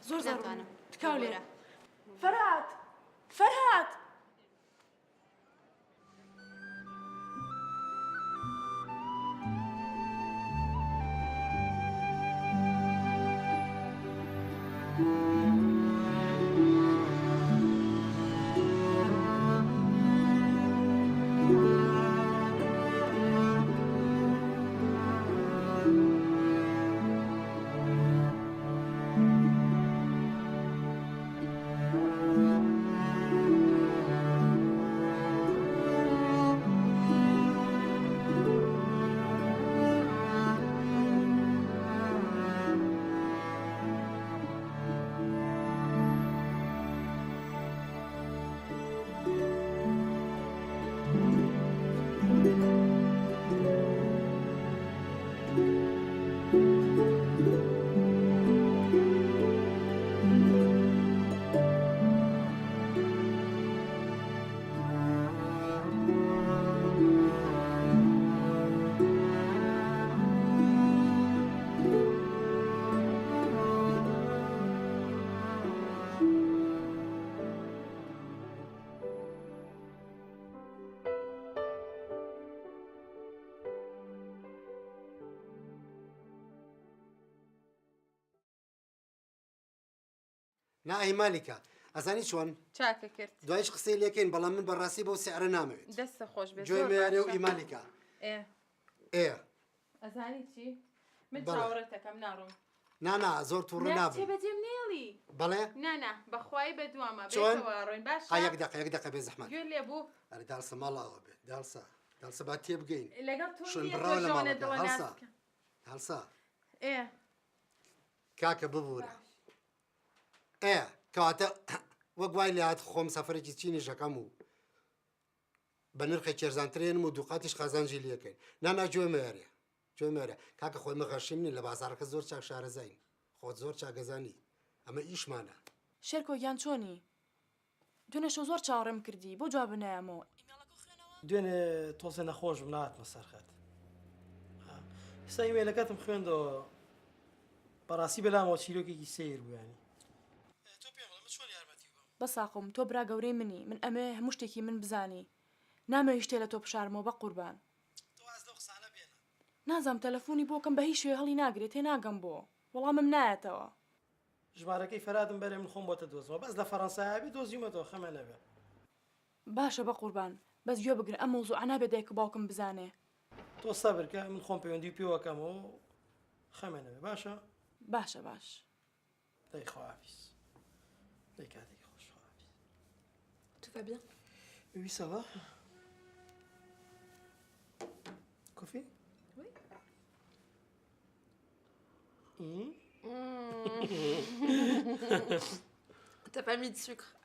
زۆر زۆر ناتوانم تکاو لێرە فەرهاد فەرهاد نا ئەی مالیکە ئەزانی چۆن چاکە کرد دوایش قسەی لێکەین بەڵام من بەڕاستی بەو سیعرە نامەوێت دەستە خۆش بێت گوێ مێرێ و ئیمالیکە ئێ ئەزانی چی من بەڵێ. چاوەڕێتەکەم ناڕۆم نانا زۆر تووڕە نابن بەجێم نێڵی بەڵێ نانا بەخوای بەدوامە چۆن ڕۆین باش یەک دقە بێ زەحمەت گوێ لێ بوو ئەرە دالسە ماڵاوە بێت دالسە با تێبگەین لەگەڵ شوێن تۆ بڕاو لە ژۆنە ماڵەکە دڵە هەڵسا نازکە هەڵسا ئێ کاکە ببوورە ئێ کەواتە وەک وای لە هات خۆم سەفرێکی چینی ژەکەم و بە نرخی کێرزانترێنم و دووقاتیش خەزانجی لەکەین نانا گوێ مێرێ گوێ مێرە کاکە خۆی مەغەشیم نین لە بازارەکە زۆر چاک شارەزاین خۆت زۆر چاگەزانی ئەمە ئیشمانە شێرکۆ گیان چۆنی دوێنێشە زۆر چاوەڕێم کردی بۆ جواب نایەمەوە دوێنێ تۆزە نەخۆش بناتمە سەرخەت ئێستا ئیمێلەکەتم خوێندەوە بەڕاستی بەلامەوە چیرۆکێکی سیر بوویانی تۆ پێم بڵێ من چۆن یارمەتی بووم بەساقم تۆ برا گەورەی منی من ئەمێ هەموو شتێکی من بزانی نامەوێ شتێ لە تۆ بشارمەوە بە قوربان تۆ ئاز لەو قسانە بێنە نازام تەلەفۆنی بۆکەم بە هیچ شوێ هەڵی ناگرێت تێ ناگەم بۆ وەڵامم نایەتەوە ژمارەکەی فەرادم بەرێ من خۆم بۆتە دۆزمەوە بەس لە فەڕەنسایابی دۆزیومەتەوە خەمە نەبێ باشە بە قوربان بەس گوێ بگرە ئەم مەوزوع نابێت دایک و باوکم بزانێ تۆ سەبرکە من خۆم پەیوەندی و پێوەکەمەوە خەمە نەبێ باشە باشە باش دەی خواافیس دەی کاتێکی خۆش خواافیس Tout va bien? Oui, ça va. Café? Oui. T'as pas mis de sucre.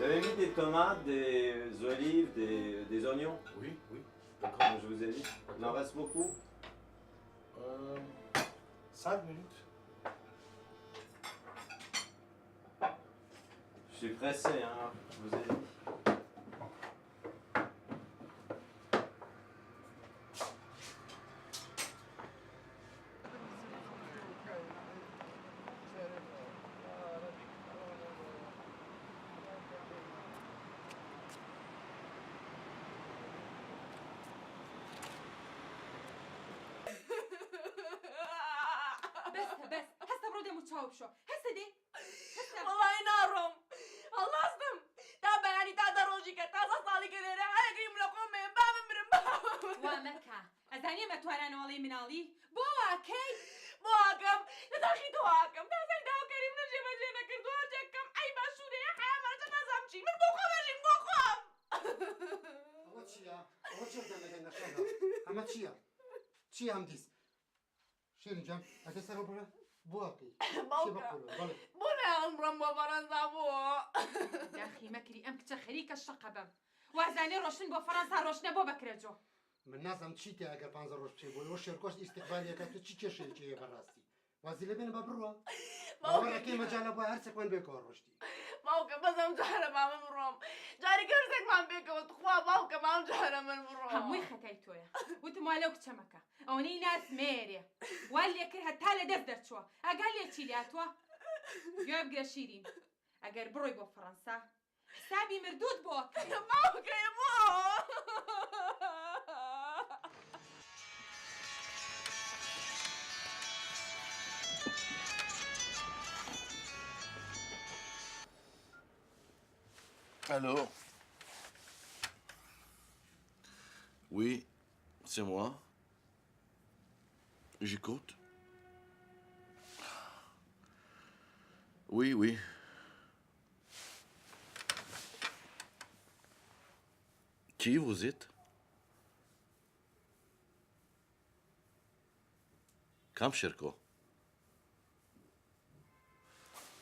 Vous avez mis des tomates, des olives, des oignons? Oui, oui. Comme je vous ai dit. Il en reste beaucoup? 5 minutes. Je suis pressé, hein, je vous ai dit. بەس هەستە بڕۆ دێم و چاو بشۆ هەستە دێ والله ناڕۆم هەڵاستم تا بەیانی تا دەڕۆژی کە تازە ساڵی کە لێرە ئەگریم لە خۆمێ با بمرم وا مەکە ئەزانیە مەتوانانەوەڵی مناڵی بۆ واکەی بۆ ئاکەم لە داخی تۆ ئاکەم تازەی داوکەریم لە جێبەجێ نەکردووە جێکەم ئەی باشوورەیە حیامانەجە نازام چی من بۆ خۆمەژیم بۆ خۆم ئەوە چییە؟ ئەوە چێ دەمەدەن نەخێنە؟ ئەمە چییە؟ چی هم دیست شیرین جان اگه سر رو برا بواقعی باوکە. چی بقولو بله بۆ نایڵمڕم بۆ بەڕەندا بووە. داخی مەکری ئەم کچە خەریکە شەقە بم وازانێ ڕۆشن بۆ فەڕەنسا ڕۆشنە بۆ بەکرێجۆ من نازم چی تی اگر 5 روز بچه بوی و شرکاش استقبالیه که تو چی کشی چیه براستی وزیله بین ببروا باور اکی مجاله با هر سکون بکار رشتی باوکە بەزەم جارە با من بڕۆم. جاری گەرزێکمان پێکەوە خوا باوکە مام جارە من بڕۆم. هەمووی خەکای تۆیە وتم وا لەو کچە مەکە ئەوەنەی ناز مێرێ وا لێ کرد هەتا لە دەست دەرچووە ئەگەر لێ چی لاتوە گوێ بگرە شیرین ئەگەر بڕۆی بۆ فەڕەنسا حسابی مردوود بۆ باوکە بۆ. Allô? Oui, c'est moi. J'écoute. Oui, oui. Qui vous êtes? Kam Sherko?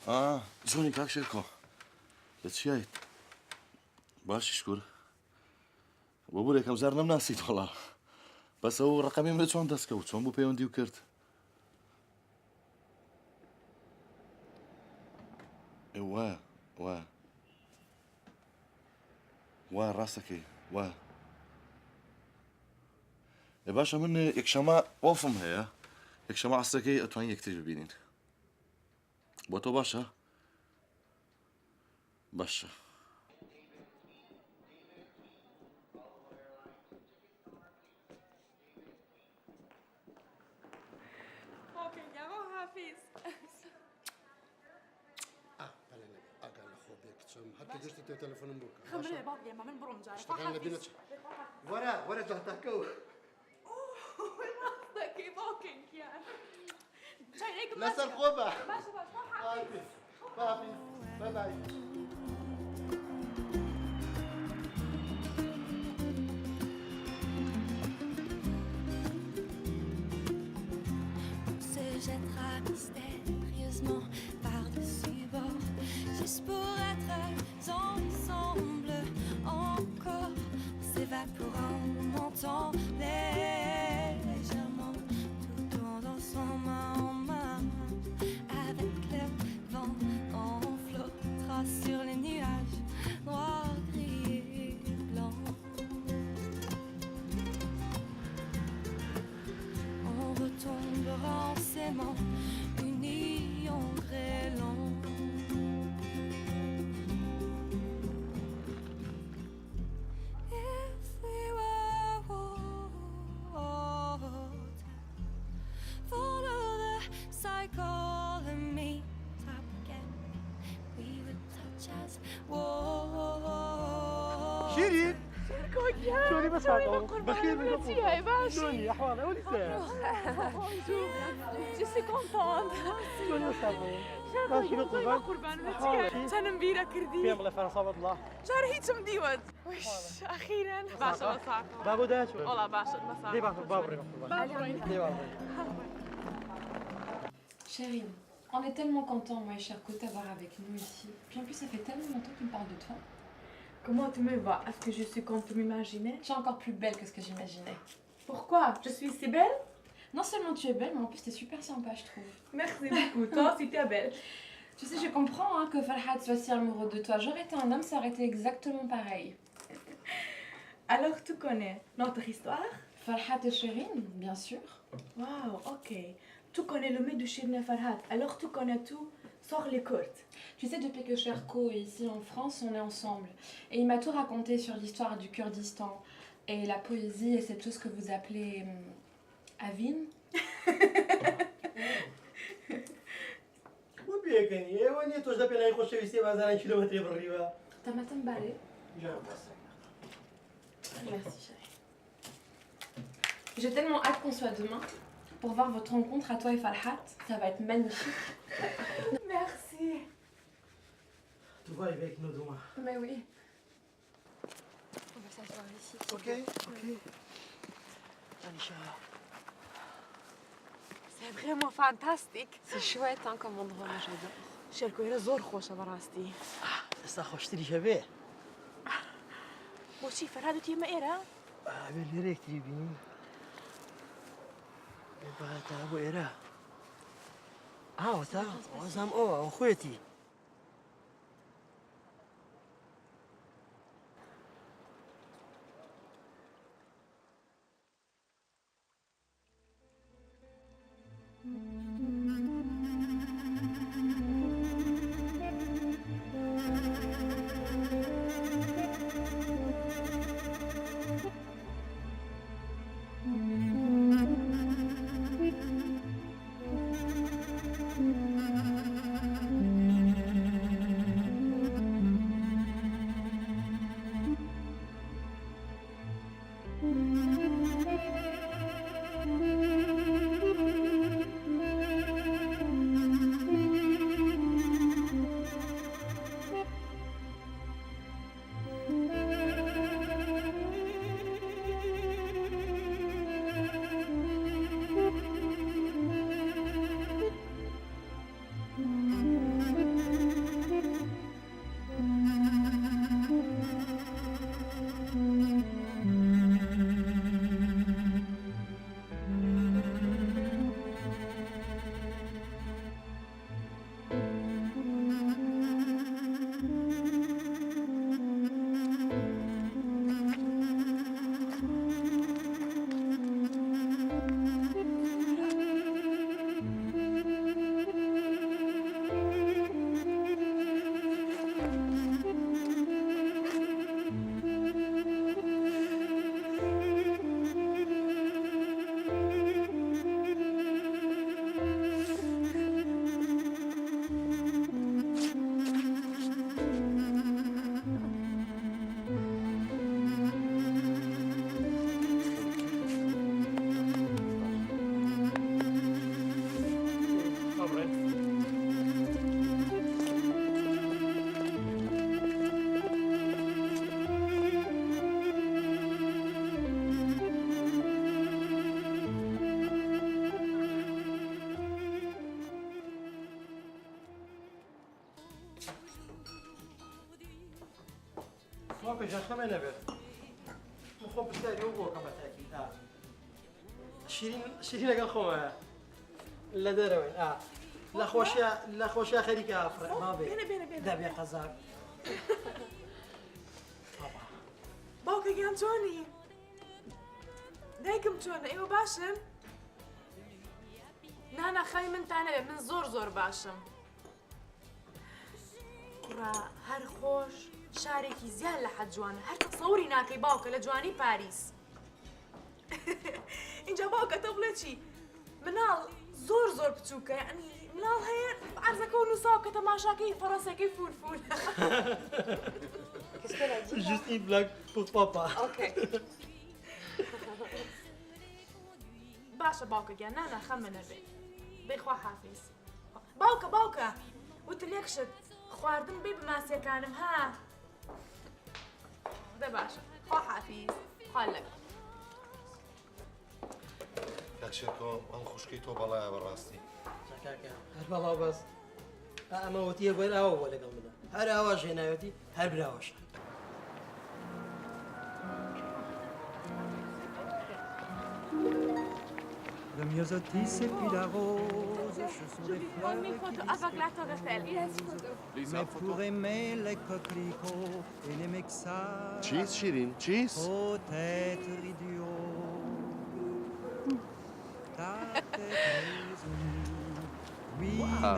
Ah, Johnny, как Sherko? بتشيت باش شكور بابور يكم زارنا مناسيت والله بس هو رقمي من شلون دسكوت شلون بو بيوندي وكرت وا راسك وا يا باشا من يكشما وفم هي يكشما عسكي اتوين يكتب بينين بوتو باشا باوکە بۆ حافیز بله نه اگر خوب یک چم حتی داشتی تو تلفنم بکن خمرێ باوکێ ما من بڕۆم جارە اشتغل لبينا ورا جهتكو دەکەی باوکێکیان. چایەک لا سر خوبه باشە باش بابي باي باي se jettera mystérieusement par-dessus bord, juste pour être ensemble encore, s'évaporant, montant légèrement, tout en dansant main en main, avec le vent, on flottera sur les nuages, noirs, gris et blancs. On retombera en s'aimant, unis en grêlant. If we were water, follow the cycle and meet up again. We would touch as water. شيرين شلوني بس هذا بخير من چی هەی باش؟ شلوني احوالك ولي ساعه Je suis contente. شلوني بس هذا ماشي قوربان بطل چەندم بیرە کردی. بيعمل فرنسا والله جار هیچم دیوەت. وش ئەخیرەن باشە بەساکەوە. بابو داش وڵا باشت بەساکەوە. ليه بابو بابو ليه بابو Chérine, on est tellement contents, moi et Cherko, de t'avoir avec nous ici. Puis en plus, ça fait tellement longtemps qu'il me parle de toi. Comment tu me vois? Est-ce que je suis comme tu m'imaginais? Tu es encore plus belle que ce que j'imaginais. Pourquoi? Je suis si belle? Non seulement tu es belle, mais en plus, tu es super sympa, je trouve. Merci beaucoup. Toi aussi, tu es belle. Tu sais, je comprends hein, que Farhad soit si amoureux de toi. J'aurais été un homme, ça aurait été exactement pareil. Alors, tu connais notre histoire? Farhad et Chérine, bien sûr. Waouh, ok. Tu connais le mec de Chérine et Farhad. Alors, tu connais tout sur les courtes. Tu sais, depuis que Cherko est ici en France, on est ensemble. Et il m'a tout raconté sur l'histoire du Kurdistan et la poésie et cette chose que vous appelez Avin. وبيك يعني وين توجد بين يخش في سيبا زمان كيلومتر بالريبه T'as ma t'emballer. جرب بس Merci chérie. J'ai tellement hâte qu'on soit demain pour voir votre rencontre à toi et Farhat. Ça va être magnifique. Merci. Tu vois avec nous demain. Mais oui. On va s'asseoir ici. Ok. Anisha. C'est vraiment fantastique. C'est chouette hein, comme endroit, moi j'adore. شێرکۆ ئێرە زۆر خۆشە بەڕاستی. ئێستا خۆشتری هەبێ بۆچی فەرهاد و تێمە ئێرە؟ ئەبێ لێرەیەکتری بینین بێباتە بۆ ئێرە ئاوەتا وازام ئەوە خۆیەتی پێشان خەمە نەبێت خۆ پرسیاری ئەو بۆکەم بە تاکید شیرین لەگەڵ خۆمە لە دەرەوەین لە خۆشیە خەریکە دەبێ قەزار باوکەگیان چۆنی؟ دایکم چۆنە؟ ئێوە باشن؟ نانا خەمی منتان نەبێت من زۆر باشم کوڕا هەر خۆش شارێکی زیاد لە حەد جوانە هەر تەسەوری ناکەی باوکە لە جوانی پاریس اینجا باوکە تۆ بڵێ چی مناڵ زۆر بچووکە یعنی مناڵ هەیە عەرزەکە و نووساو کە تەماشاکەی فەڕەنسیەکەی فول Juste une blague pour papa. Ok. باشە باوکەگیان نانا خەمە نەبێت بێخوا حافیز باوکە وتم یەک شت خواردن بێ بماسیەکانم ها دە باشە خوا حافیز خوا لەگەڵ کاکشێکۆ ئەم خوشکی تۆ بەڵایە بەڕاستی هەر بەڵاو بەس ئەمە وتیە بەر ئاوە بۆ لەگەڵ منە هەر ئاواش هێناوەتی هەر براوەشە Le myosotis et puis la rose, ce sont des fleurs mais pour aimer les coquelicots et les mexas, Cheese, Shirin, cheese. faut être idiot. Ta tête est unie, oui, mais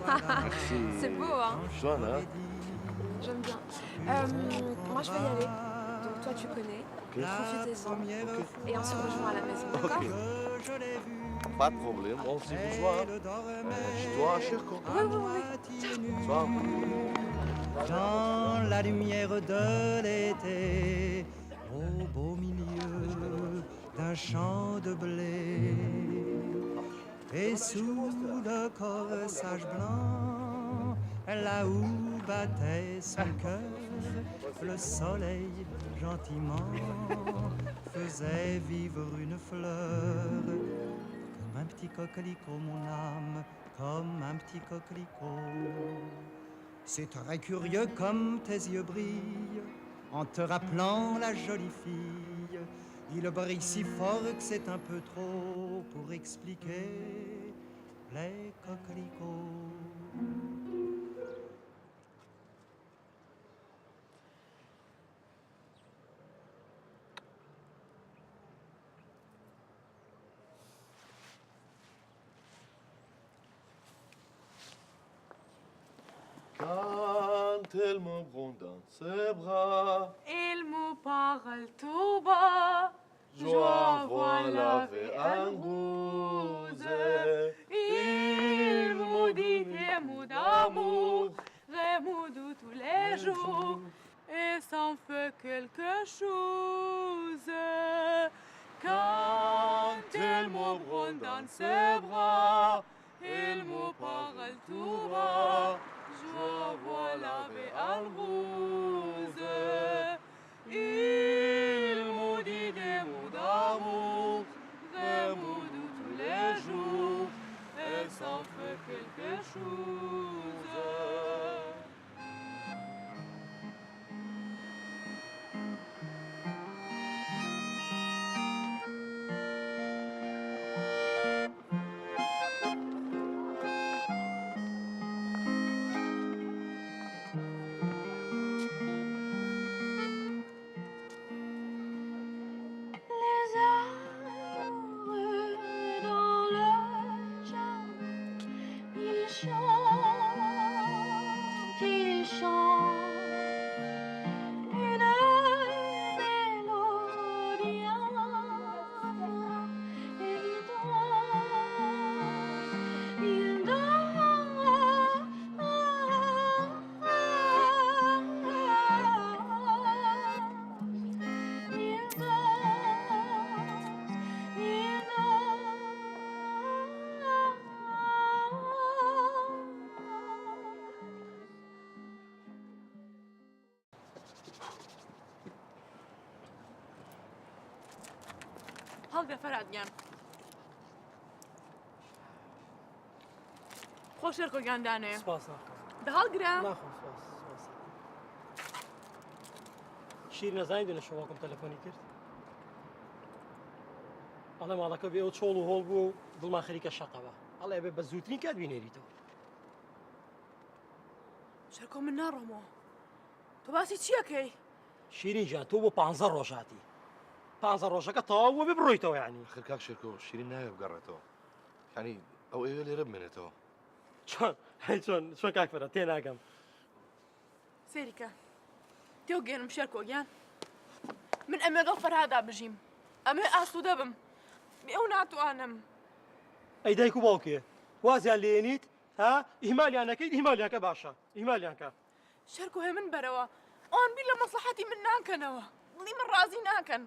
voilà. Merci. C'est beau, hein? Joanne, hein? J'aime bien. Moi, je vais y aller. Donc, toi, tu connais. Profitez-en. Et on se rejoint à la maison, d'accord? Pas de problème, on se revoit. Je dois à Cherko. Oui. Soir. Dans la lumière de l'été, au beau milieu d'un champ de blé, et sous le corsage blanc, là où battait son cœur, le soleil gentiment faisait vivre une fleur comme un petit petit coquelicot, mon âme, comme un petit coquelicot. C'est très curieux comme tes yeux brillent, en te rappelant la jolie fille. Il brille si fort que c'est un peu trop pour expliquer les coquelicots. Quand elle me prend dans ses bras, Il me parle tout bas. joie voilà fait un rose. Il me dit des mots d'amour, des mots de tous les jours, et ça me fait quelque chose. Quand elle me prend dans ses bras, il me parle tout bas. Je vois la vie en rose. Il me dit des mots d'amour, des mots de tous les jours, et ça fait quelque chose. Les amoureux dans le jardin, ils chantent une mélodie et ils هەڵگە فەرهادگیان. خۆش شێرکۆگیاندانێ. سپاس ناخۆم. دە هەڵگرە. ناخۆم سپاس. شیر نەزانی دوێنێ شەواکەم تەلەفۆنی کرد. ئەڵێ ماڵەکە بێ ئەو چۆڵ و هۆڵ بوو و دڵمان خەریکە شەقەوە. ئەڵێ بێ بە زووترین کات بینێریتەوە. شێرکۆ من ناڕۆمەوە. تۆ باسی چیەکەی؟ شیرین جان تۆ بۆ 15 ڕۆژاتی. 15 ڕۆژەکە تەواو بۆ ببڕۆیتەوە یعنی. آخر کاک شێرکۆ شیرین ناوێ بگەڕێتەوە. یعنی ئەو ئێوە لێرە بمێنێتەوە. چۆن کاک فەرهاد تێناگەم. سێریکە. تێو گێنم شێرکۆگیان. من ئەمێ لەگەڵ فەرهادا بژیم. ئەمێ ئاسوودە بم. ئەو ناتوانم. ئەی دایک و باوکێ وازیان لێنیت ها ئیهمالیان نەکەیت ئیهمالیانکە باشە ئیهمالیانکە. شێرکۆ هێ من بەرەوە. ئەوان بیر لە مەسلحەتی من ناکەنەوە. دڵی من ڕازی ناکەن.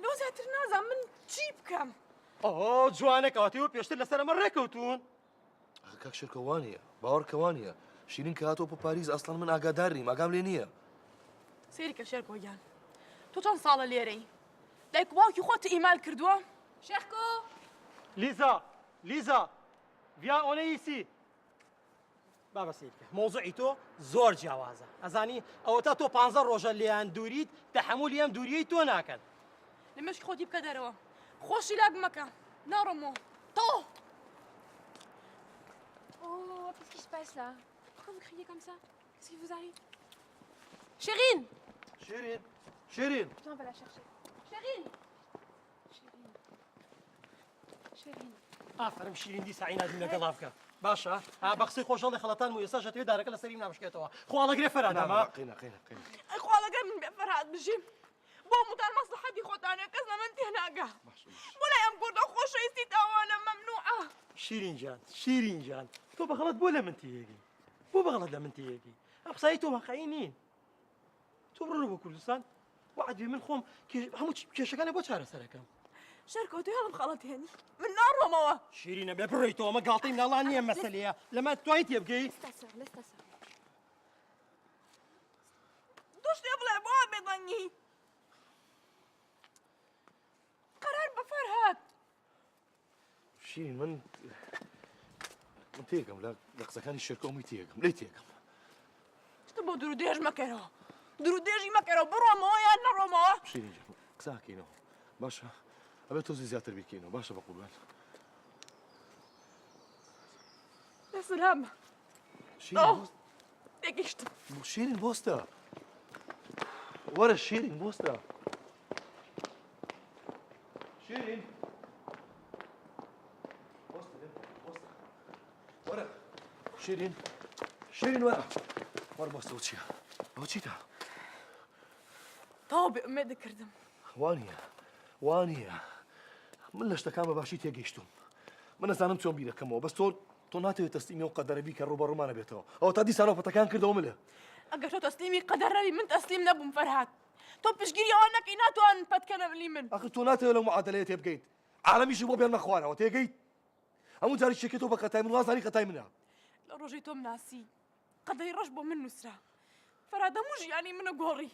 لۆ زیاتر نازانم من چی بکەم. ئەوە جوانەکەواتەوە پێشتر لەسەر ئەمە ڕێکەوتون. آخر کاک شێرکۆ وانە باوەڕکە وانە شیرین کە هاتۆ بۆ پاریس ئەسڵان من ئاگادارنیم ئاگام لێ نییە. سێریکە شێرکۆگیان. تۆ چەند ساڵە لێرەی؟ دایک و باوکی خۆت ئیمال کردووە؟ شێرکۆ لیزا ڤیان ئۆنە ئیسی. بابە سێریکە مۆزوعی تۆ زۆر جیاوازە. ئەزانی ئەوە تا تۆ 15 ڕۆژە لێیان دووریت تەحەمولی ئەم دووریەی تۆ ناکەن. لە مەشکی خۆتی بکە دەرەوە. خۆشی لاگ مەکە. ناڕۆمەوە. تۆ! Oh, qu'est-ce qui se passe là? Pourquoi vous criez comme ça? Qu'est-ce qui vous arrive? شیرین! شیرین Viens, on va la chercher. شيرين Chérine. ئافرم شیرین دیسا عینادی لەگەڵا بکە. باشە ها بە قسەی خۆشەڵی خەڵەتان و ئێستا ژەتوێ دارەکە لە سەریم نامشکێتەوە. خۆڵەگرێ فەرهادەما. قینە. ئەی خۆڵەگەر من بێ فەرهاد بژیم. بۆ موتان مەسلحەتی خۆتانێ کەس لە من تێناگا. بۆ لای ئەم گوردە خۆشەویستی تاوانە مەمنوعە. شیرین جان تۆ بەغەڵەت بۆ لە من تێیەگی. بۆ بەغەڵەت لە من تێیەگی. ئەم قسایی تۆ واقعی نین. تۆ بڕۆ بۆ کوردستان وعد بێ من خۆم هەموو کێشەکانە بۆ چارەسەرەکەم. شێرکۆ تۆ هەڵم خەڵەت هێنی. من ناڕۆمەوە. شیرینە بێ بڕۆیتەوە ئەمە گاڵتەی مناڵان نییە مەسەلەیە. لەمە توانیت تێ بگەی؟ Laisse ta sœur, laisse ta sœur. دوو شتێ بڵێ بۆ بێدەنگی. قەرار بە فەرهاد. شیرین من تێگەم لە قسەکانی شێرکۆمی تێگەم لێ تێگەم تۆ بۆ دوور و درێژ مەکەرەوە دوور و درێژی مەکەرەوە بڕۆمەوە یان نەڕۆمەوە شیرین قساکەینەوە باشە ئەبێت تۆزی زیاتر بیکەینەوە باشە بە قوربان سلام تێگەیشتم شیرین بۆستە وەرە شیرین بۆستە شیرین وەرە شیرین شیرین وەرە وەرە بۆستە ئەو چییە ئەو چیتە تەواو بێئومێد دەکردم وانە من لە شتەکان بە باشی تێگەیشتم من نەزانم چۆن بیرەکەمەوە بەس تۆ ناتەوێت تەسلیمی و قەدەرەبی کە ڕوبەڕوومانە بێتەوە ئەوە تا دیسانەوە پەتەکان کردەوە ملە ئەگەر تۆ تەسلیمی قەدەر نەبی من تەسلیم نەبووم فەرهاد تۆ پشگیری ئەوە نەکەی ناتوانن پەتکەنە ملی من ئەخر تۆ ناتەوێت لەو معادلەیە تێبگەیت عالەمیشی بۆ بێنمە خوارەوە تێگەیت هەموو جاری شتێکی تۆ بە خەتای من وازانی خەتای منە لە ڕۆژەی تۆم ناسی قەدەری ڕەش بۆ من نووسرا فەرهاد هەموو ژیانی منە گۆڕی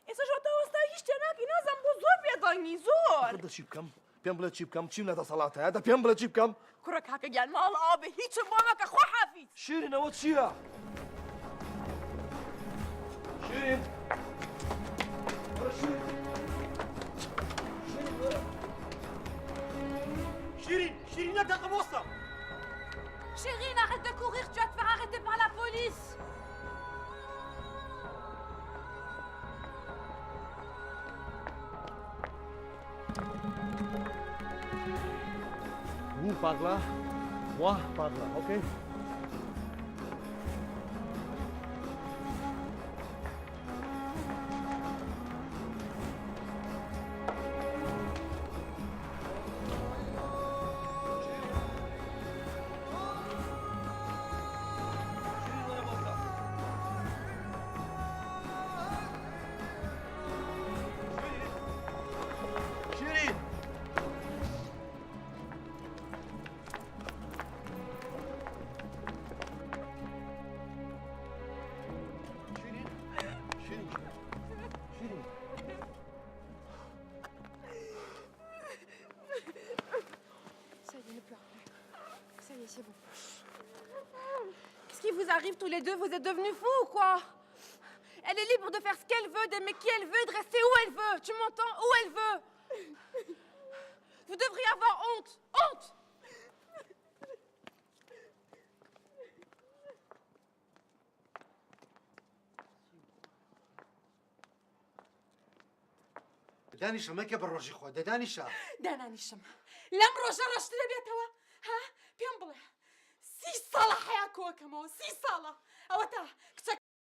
ئێستا ژۆ تا وەستا هیچ شتێ ناکەی نازانم بۆ زۆر بێدڵنی زۆر چی بکەم پێم بڵێ چی بکەم چیم لە دەسەڵاتەیە دە پێم بڵێ چی بکەم کوڕە کاکە گیان ماڵ ئابێ هیچم بۆ مەکە خۆ حافیز شیرینەوە چییە شیرین شیرین نەدەقە بۆستە Chérine, arrête de courir, tu vas te faire arrêter par la police. Vous par là, moi par là, ok? C'est bon. Qu'est-ce qui vous arrive tous les deux? Vous êtes devenus fous ou quoi? Elle est libre de faire ce qu'elle veut, d'aimer qui elle veut, de rester où elle veut. Tu m'entends? Où elle veut. Vous devriez avoir honte. Honte. دانیشە مەکە بە ڕۆژی خۆ دەدانیشە دانانیشم لەم ڕۆژە ڕەشت دەبێتەوە ها پێم بڵێ 30 ساڵە حیا کۆکەمەوە 30 ساڵە ئەوە تا کچە